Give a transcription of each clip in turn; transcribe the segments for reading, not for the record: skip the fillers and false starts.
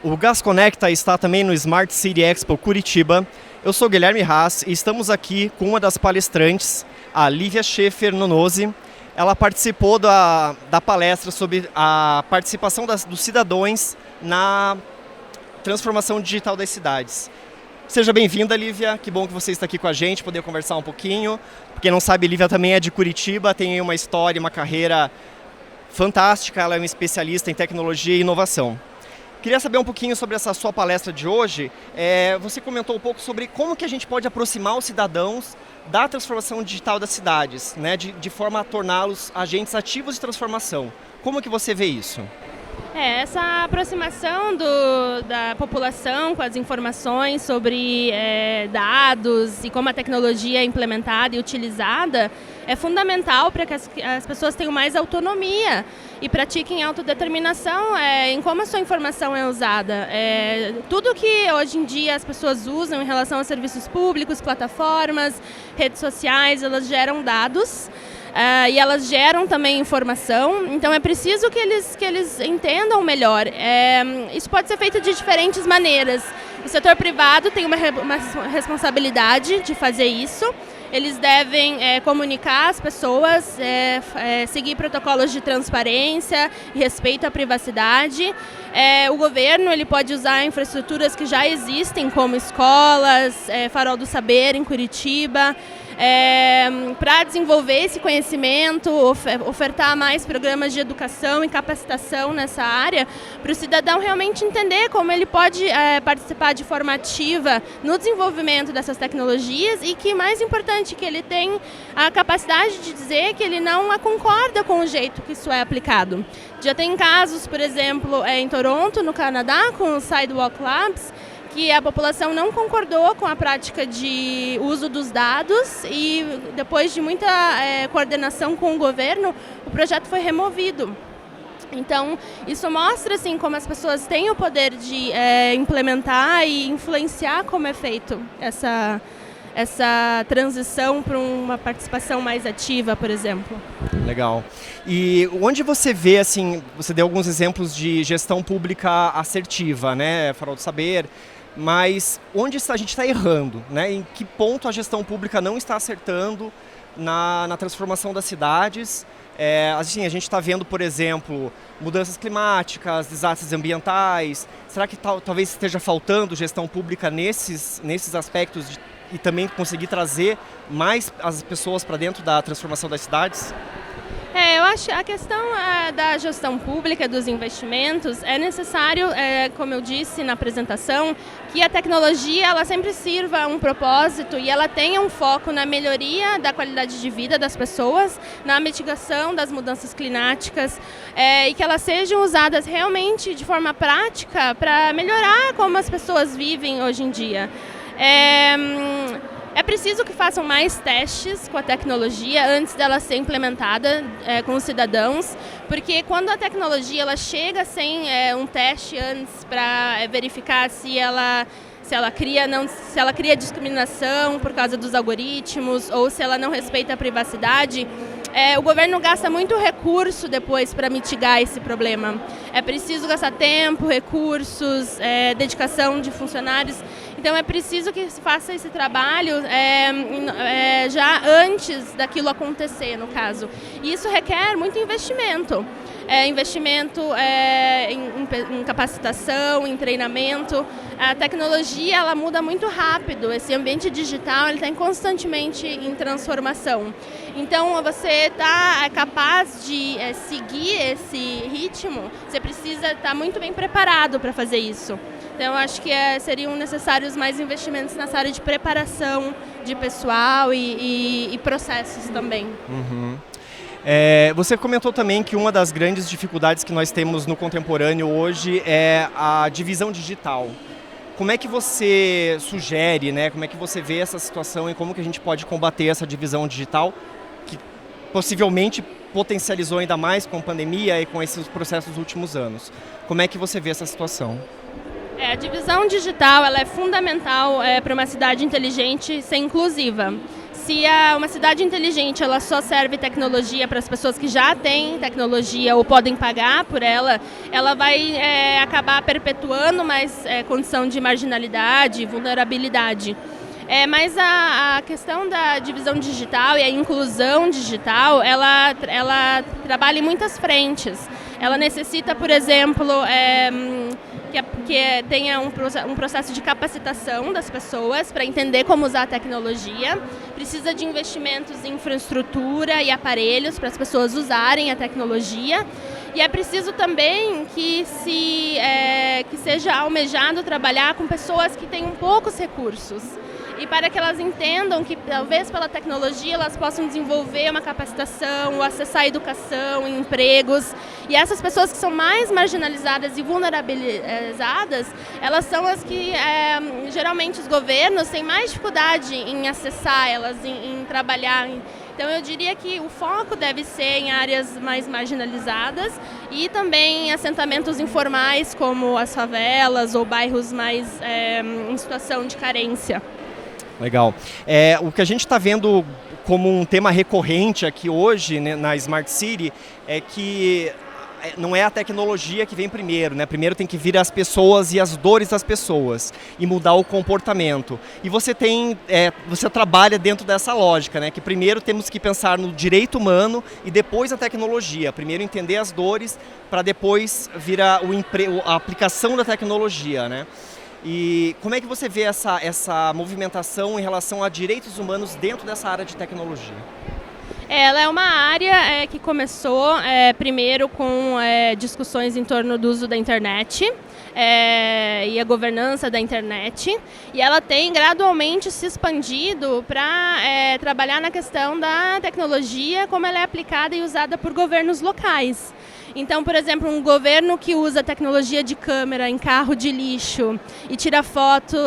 O Gás Conecta está também no Smart City Expo Curitiba. Eu sou Guilherme Haas e estamos aqui com uma das palestrantes, a Lívia Schaefer Nonozzi. Ela participou da palestra sobre a participação dos cidadãos na transformação digital das cidades. Seja bem-vinda, Lívia. Que bom que você está aqui com a gente, poder conversar um pouquinho. Pra quem não sabe, Lívia também é de Curitiba, tem uma história, uma carreira fantástica. Ela é uma especialista em tecnologia e inovação. Queria saber um pouquinho sobre essa sua palestra de hoje. Você comentou um pouco sobre como que a gente pode aproximar os cidadãos da transformação digital das cidades, né, de forma a torná-los agentes ativos de transformação. Como que você vê isso? Essa aproximação da população com as informações sobre dados e como a tecnologia é implementada e utilizada é fundamental para que as pessoas tenham mais autonomia e pratiquem autodeterminação em como a sua informação é usada. Tudo que hoje em dia as pessoas usam em relação a serviços públicos, plataformas, redes sociais, elas geram dados. E elas geram também informação, então é preciso que eles entendam melhor. Isso pode ser feito de diferentes maneiras. O setor privado tem uma responsabilidade de fazer isso. Eles devem comunicar às pessoas, seguir protocolos de transparência e respeito à privacidade. O governo ele pode usar infraestruturas que já existem, como escolas, Farol do Saber em Curitiba, para desenvolver esse conhecimento, ofertar mais programas de educação e capacitação nessa área, para o cidadão realmente entender como ele pode participar de forma ativa no desenvolvimento dessas tecnologias e que, mais importante, que ele tem a capacidade de dizer que ele não concorda com o jeito que isso é aplicado. Já tem casos, por exemplo, em Toronto, no Canadá, com o Sidewalk Labs, que a população não concordou com a prática de uso dos dados e depois de muita coordenação com o governo, o projeto foi removido. Então, isso mostra assim, como as pessoas têm o poder de implementar e influenciar como é feito essa transição para uma participação mais ativa, por exemplo. Legal. E onde você vê, assim, você deu alguns exemplos de gestão pública assertiva, né, Farol do Saber, mas onde a gente está errando, né? Em que ponto a gestão pública não está acertando na transformação das cidades? Assim, a gente está vendo, por exemplo, mudanças climáticas, desastres ambientais. Será que talvez esteja faltando gestão pública nesses aspectos e também conseguir trazer mais as pessoas para dentro da transformação das cidades? Eu acho que a questão da gestão pública, dos investimentos, é necessário, como eu disse na apresentação, que a tecnologia ela sempre sirva a um propósito e ela tenha um foco na melhoria da qualidade de vida das pessoas, na mitigação das mudanças climáticas e que elas sejam usadas realmente de forma prática para melhorar como as pessoas vivem hoje em dia. É preciso que façam mais testes com a tecnologia antes dela ser implementada com os cidadãos, porque quando a tecnologia ela chega sem um teste antes para verificar se ela cria discriminação por causa dos algoritmos ou se ela não respeita a privacidade, o governo gasta muito recurso depois para mitigar esse problema. É preciso gastar tempo, recursos, dedicação de funcionários. Então é preciso que se faça esse trabalho já antes daquilo acontecer, no caso. E isso requer muito investimento. Investimento em capacitação, em treinamento. A tecnologia ela muda muito rápido. Esse ambiente digital está constantemente em transformação. Então, você está capaz de seguir esse ritmo, você precisa estar muito bem preparado para fazer isso. Então, acho que seriam necessários mais investimentos nessa área de preparação de pessoal e processos também. Uhum. Você comentou também que uma das grandes dificuldades que nós temos no contemporâneo hoje é a divisão digital. Como é que você sugere, né? Como é que você vê essa situação e como que a gente pode combater essa divisão digital que possivelmente potencializou ainda mais com a pandemia e com esses processos dos últimos anos? Como é que você vê essa situação? A divisão digital ela é fundamental para uma cidade inteligente ser inclusiva. Se uma cidade inteligente ela só serve tecnologia para as pessoas que já têm tecnologia ou podem pagar por ela, ela vai acabar perpetuando mais condição de marginalidade, vulnerabilidade. Mas a questão da divisão digital e a inclusão digital, ela trabalha em muitas frentes. Ela necessita, por exemplo, que tenha um processo de capacitação das pessoas para entender como usar a tecnologia. Precisa de investimentos em infraestrutura e aparelhos para as pessoas usarem a tecnologia. E é preciso também que seja almejado trabalhar com pessoas que tenham poucos recursos. E para que elas entendam que, talvez pela tecnologia, elas possam desenvolver uma capacitação, ou acessar a educação, empregos. E essas pessoas que são mais marginalizadas e vulnerabilizadas, elas são as que, geralmente, os governos têm mais dificuldade em acessar elas, em trabalhar. Então, eu diria que o foco deve ser em áreas mais marginalizadas e também em assentamentos informais, como as favelas ou bairros mais em situação de carência. Legal. O que a gente está vendo como um tema recorrente aqui hoje, né, na Smart City é que não é a tecnologia que vem primeiro, né? Primeiro tem que vir as pessoas e as dores das pessoas e mudar o comportamento. E você trabalha dentro dessa lógica, né? Que primeiro temos que pensar no direito humano e depois a tecnologia. Primeiro entender as dores para depois vir a aplicação da tecnologia, né? E como é que você vê essa movimentação em relação a direitos humanos dentro dessa área de tecnologia? Ela é uma área que começou primeiro com discussões em torno do uso da internet e a governança da internet, e ela tem gradualmente se expandido para trabalhar na questão da tecnologia, como ela é aplicada e usada por governos locais. Então, por exemplo, um governo que usa tecnologia de câmera em carro de lixo e tira foto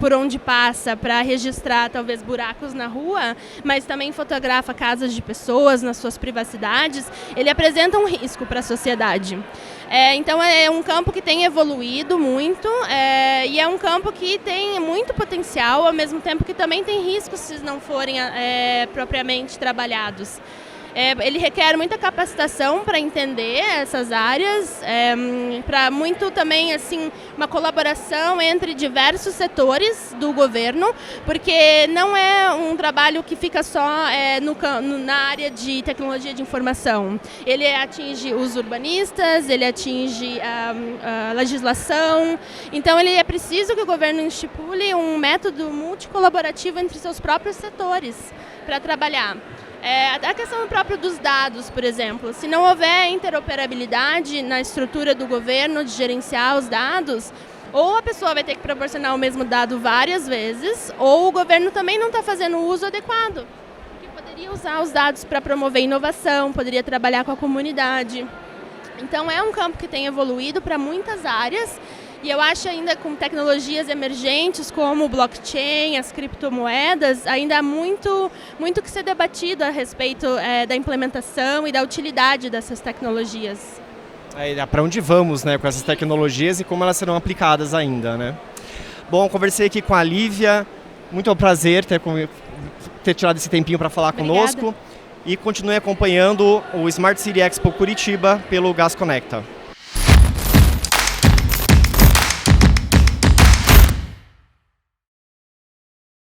por onde passa para registrar talvez buracos na rua, mas também fotografa casas de pessoas nas suas privacidades, ele apresenta um risco para a sociedade. Então é um campo que tem evoluído muito e é um campo que tem muito potencial, ao mesmo tempo que também tem riscos se não forem propriamente trabalhados. Ele requer muita capacitação para entender essas áreas, para muito também assim, uma colaboração entre diversos setores do governo, porque não é um trabalho que fica só na área de tecnologia de informação. Ele atinge os urbanistas, ele atinge a legislação, então ele é preciso que o governo estipule um método multicolaborativo entre seus próprios setores para trabalhar. A questão própria dos dados, por exemplo, se não houver interoperabilidade na estrutura do governo de gerenciar os dados, ou a pessoa vai ter que proporcionar o mesmo dado várias vezes, ou o governo também não está fazendo o uso adequado, porque poderia usar os dados para promover inovação, poderia trabalhar com a comunidade. Então é um campo que tem evoluído para muitas áreas. E eu acho ainda com tecnologias emergentes como o blockchain, as criptomoedas, ainda há muito que ser debatido a respeito da implementação e da utilidade dessas tecnologias. Para onde vamos, né, com essas tecnologias e como elas serão aplicadas ainda, né? Bom, conversei aqui com a Lívia, muito prazer ter tirado esse tempinho para falar conosco. E continue acompanhando o Smart City Expo Curitiba pelo Gas Conecta.